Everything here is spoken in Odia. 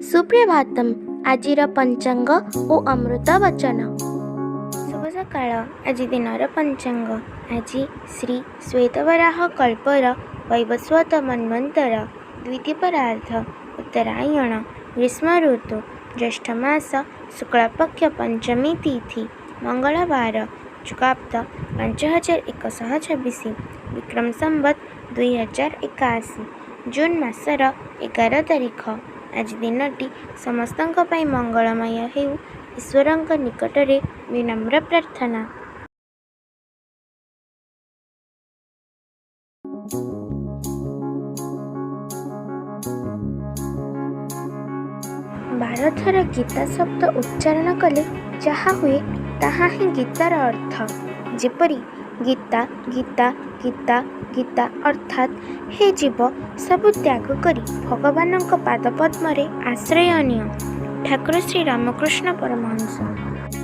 ସୁପ୍ରଭାତମ୍। ଆଜିର ପଞ୍ଚାଙ୍ଗ ଓ ଅମୃତ ବଚନ। ଶୁଭ ସକାଳ। ଆଜି ଦିନର ପଞ୍ଚାଙ୍ଗ। ଆଜି ଶ୍ରୀ ଶ୍ୱେତବରାହ କଳ୍ପର ବୈବସ୍ୱତ ମନ୍ୱନ୍ତର ଦ୍ୱିତୀୟପରାର୍ଦ୍ଧ ଉତ୍ତରାୟଣ ଗ୍ରୀଷ୍ମ ଋତୁ ଜ୍ୟେଷ୍ଠ ମାସ ଶୁକ୍ଳପକ୍ଷ ପଞ୍ଚମୀ ତିଥି ମଙ୍ଗଳବାର ଚୁକାପ୍ତ 5126 ବିକ୍ରମ ସମ୍ବତ 2081 ଜୁନ୍ ମାସର 11 ତାରିଖ। ଆଜି ଦିନଟି ସମସ୍ତଙ୍କ ପାଇଁ ମଙ୍ଗଳମୟ ହେଉ, ଈଶ୍ୱରଙ୍କ ନିକଟରେ ବିନମ୍ର ପ୍ରାର୍ଥନା। ବାରଥର ଗୀତା ଶବ୍ଦ ଉଚ୍ଚାରଣ କଲେ ଯାହା ହୁଏ ତାହା ହିଁ ଗୀତାର ଅର୍ଥ। ଯେପରି ଗୀତା ଗୀତା ଗୀତା ଗୀତା ଅର୍ଥାତ୍ ହେ ଜୀବ, ସବୁ ତ୍ୟାଗ କରି ଭଗବାନଙ୍କ ପାଦପଦ୍ମରେ ଆଶ୍ରୟ ନିଅ। ଠାକୁର ଶ୍ରୀ ରାମକୃଷ୍ଣ ପରମହଂସ।